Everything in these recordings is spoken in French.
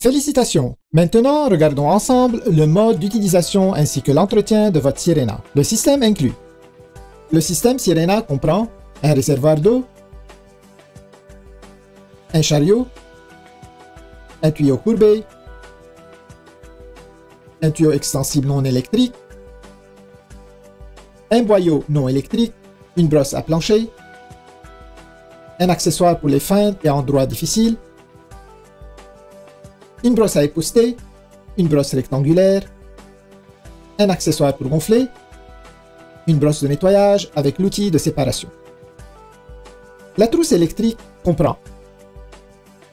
Félicitations! Maintenant, regardons ensemble le mode d'utilisation ainsi que l'entretien de votre Sirena. Le système inclut. Le système Sirena comprend un réservoir d'eau, un chariot, un tuyau courbé, un tuyau extensible non électrique, un boyau non électrique, une brosse à plancher, un accessoire pour les feintes et endroits difficiles, une brosse à épousseter, une brosse rectangulaire, un accessoire pour gonfler, une brosse de nettoyage avec l'outil de séparation. La trousse électrique comprend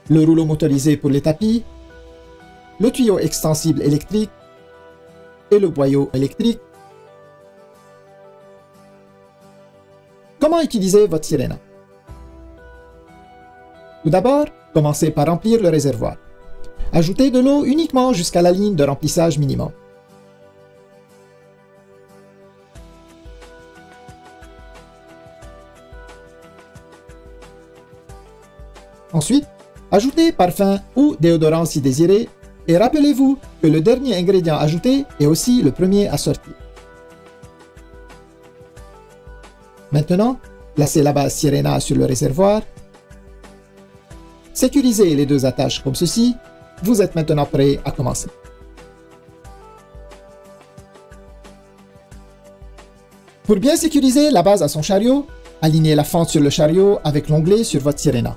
le rouleau motorisé pour les tapis, le tuyau extensible électrique et le boyau électrique. Comment utiliser votre Sirena? Tout d'abord, commencez par remplir le réservoir. Ajoutez de l'eau uniquement jusqu'à la ligne de remplissage minimum. Ensuite, ajoutez parfum ou déodorant si désiré et rappelez-vous que le dernier ingrédient ajouté est aussi le premier à sortir. Maintenant, placez la base Sirena sur le réservoir. Sécurisez les deux attaches comme ceci. Vous êtes maintenant prêt à commencer. Pour bien sécuriser la base à son chariot, alignez la fente sur le chariot avec l'onglet sur votre Sirena.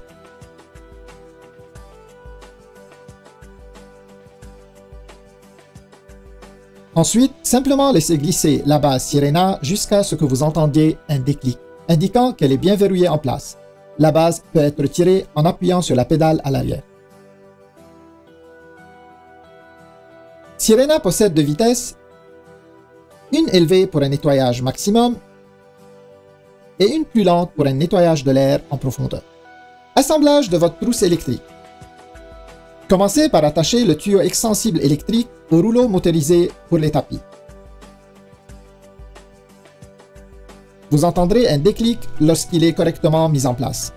Ensuite, simplement laissez glisser la base Sirena jusqu'à ce que vous entendiez un déclic, indiquant qu'elle est bien verrouillée en place. La base peut être retirée en appuyant sur la pédale à l'arrière. Sirena possède deux vitesses, une élevée pour un nettoyage maximum et une plus lente pour un nettoyage de l'air en profondeur. Assemblage de votre trousse électrique. Commencez par attacher le tuyau extensible électrique au rouleau motorisé pour les tapis. Vous entendrez un déclic lorsqu'il est correctement mis en place.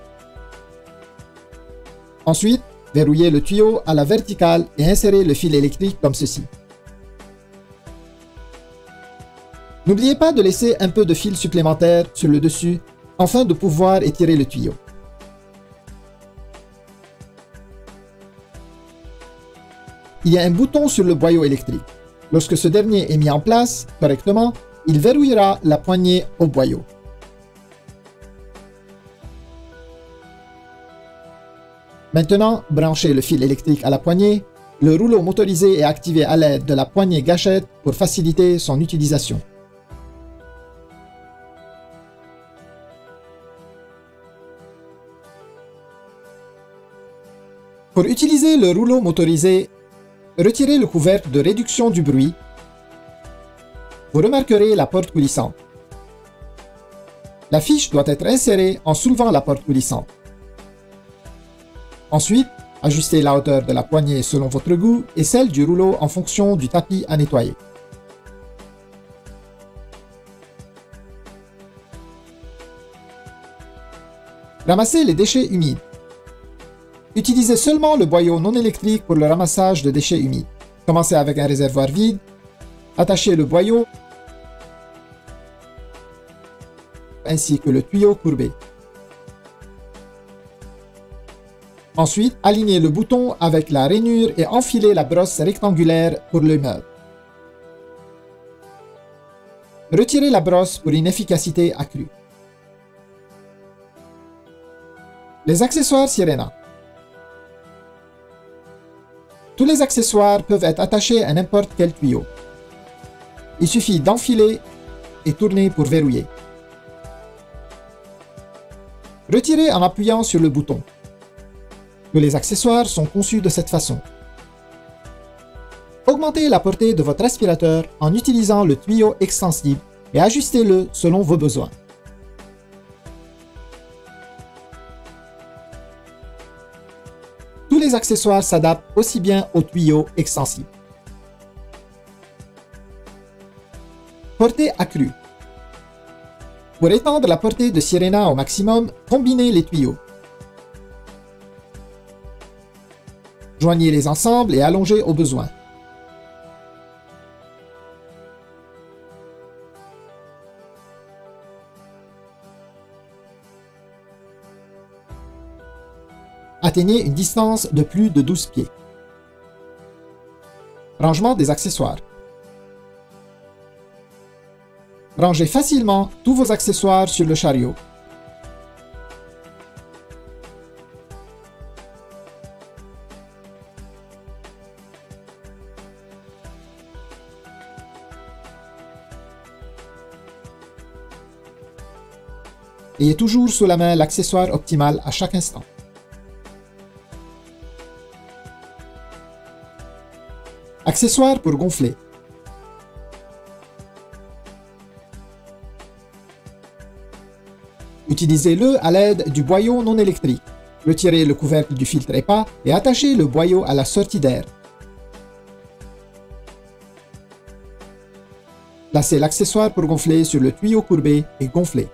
Ensuite, verrouillez le tuyau à la verticale et insérez le fil électrique comme ceci. N'oubliez pas de laisser un peu de fil supplémentaire sur le dessus afin de pouvoir étirer le tuyau. Il y a un bouton sur le boyau électrique. Lorsque ce dernier est mis en place correctement, il verrouillera la poignée au boyau. Maintenant, branchez le fil électrique à la poignée. Le rouleau motorisé est activé à l'aide de la poignée gâchette pour faciliter son utilisation. Pour utiliser le rouleau motorisé, retirez le couvercle de réduction du bruit. Vous remarquerez la porte coulissante. La fiche doit être insérée en soulevant la porte coulissante. Ensuite, ajustez la hauteur de la poignée selon votre goût et celle du rouleau en fonction du tapis à nettoyer. Ramassez les déchets humides. Utilisez seulement le boyau non électrique pour le ramassage de déchets humides. Commencez avec un réservoir vide. Attachez le boyau ainsi que le tuyau courbé. Ensuite, alignez le bouton avec la rainure et enfilez la brosse rectangulaire pour le meuble. Retirez la brosse pour une efficacité accrue. Les accessoires Sirena. Tous les accessoires peuvent être attachés à n'importe quel tuyau. Il suffit d'enfiler et tourner pour verrouiller. Retirez en appuyant sur le bouton. Tous les accessoires sont conçus de cette façon. Augmentez la portée de votre aspirateur en utilisant le tuyau extensible et ajustez-le selon vos besoins. Tous les accessoires s'adaptent aussi bien au tuyau extensible. Portée accrue. Pour étendre la portée de Sirena au maximum, combinez les tuyaux. Joignez-les ensemble et allongez au besoin. Atteignez une distance de plus de 12 pieds. Rangement des accessoires. Rangez facilement tous vos accessoires sur le chariot. Ayez toujours sous la main l'accessoire optimal à chaque instant. Accessoires pour gonfler. Utilisez-le à l'aide du boyau non électrique. Retirez le couvercle du filtre EPA et attachez le boyau à la sortie d'air. Placez l'accessoire pour gonfler sur le tuyau courbé et gonflez.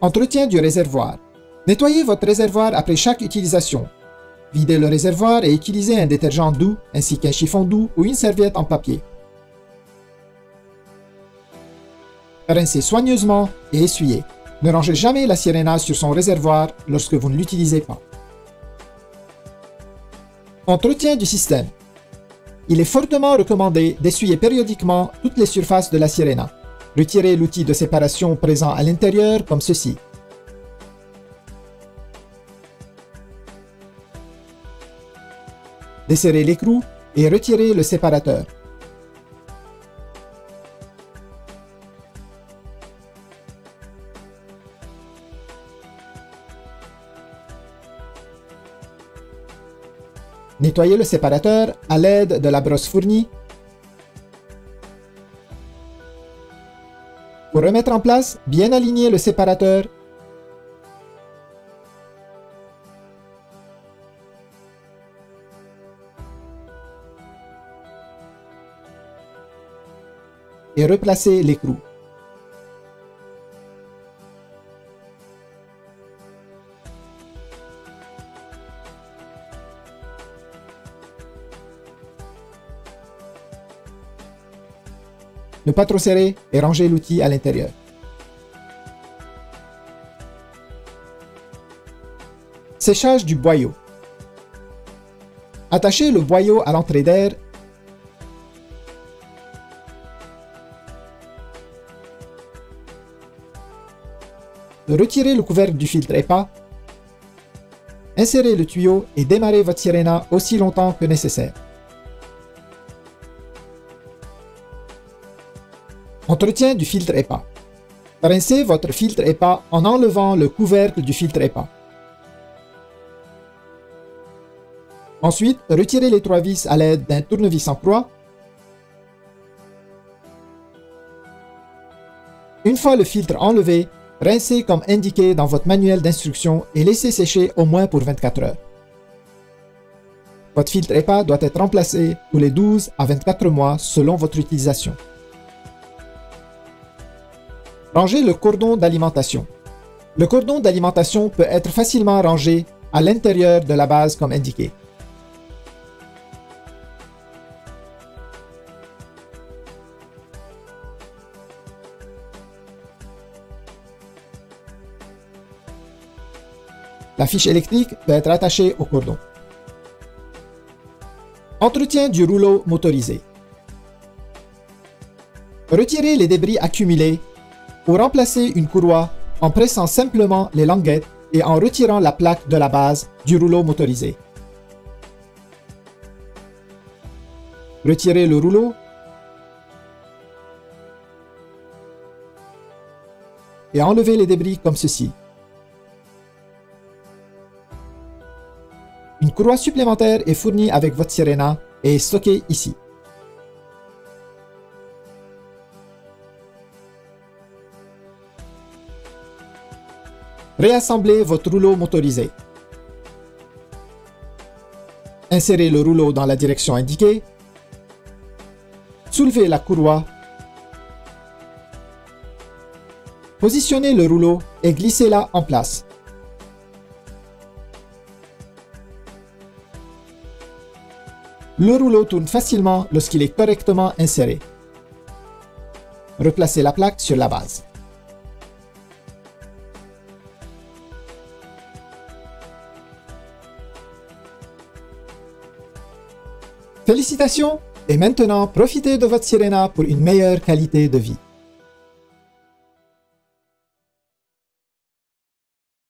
Entretien du réservoir. Nettoyez votre réservoir après chaque utilisation. Videz le réservoir et utilisez un détergent doux ainsi qu'un chiffon doux ou une serviette en papier. Rincez soigneusement et essuyez. Ne rangez jamais la Sirena sur son réservoir lorsque vous ne l'utilisez pas. Entretien du système. Il est fortement recommandé d'essuyer périodiquement toutes les surfaces de la Sirena. Retirez l'outil de séparation présent à l'intérieur comme ceci. Desserrez l'écrou et retirez le séparateur. Nettoyez le séparateur à l'aide de la brosse fournie. Pour remettre en place, bien aligner le séparateur. Et replacer l'écrou. Ne pas trop serrer et ranger l'outil à l'intérieur. Séchage du boyau. Attachez le boyau à l'entrée d'air. Retirez le couvercle du filtre EPA. Insérez le tuyau et démarrez votre Sirena aussi longtemps que nécessaire. Entretien du filtre EPA. Rincez votre filtre EPA en enlevant le couvercle du filtre EPA. Ensuite, retirez les 3 vis à l'aide d'un tournevis en croix. Une fois le filtre enlevé, rincez comme indiqué dans votre manuel d'instruction et laissez sécher au moins pour 24 heures. Votre filtre EPA doit être remplacé tous les 12 à 24 mois selon votre utilisation. Rangez le cordon d'alimentation. Le cordon d'alimentation peut être facilement rangé à l'intérieur de la base comme indiqué. La fiche électrique peut être attachée au cordon. Entretien du rouleau motorisé. Retirez les débris accumulés ou remplacez une courroie en pressant simplement les languettes et en retirant la plaque de la base du rouleau motorisé. Retirez le rouleau et enlevez les débris comme ceci. Une courroie supplémentaire est fournie avec votre Sirena et est stockée ici. Réassemblez votre rouleau motorisé. Insérez le rouleau dans la direction indiquée. Soulevez la courroie. Positionnez le rouleau et glissez-la en place. Le rouleau tourne facilement lorsqu'il est correctement inséré. Replacez la plaque sur la base. Félicitations! Et maintenant, profitez de votre Sirena pour une meilleure qualité de vie.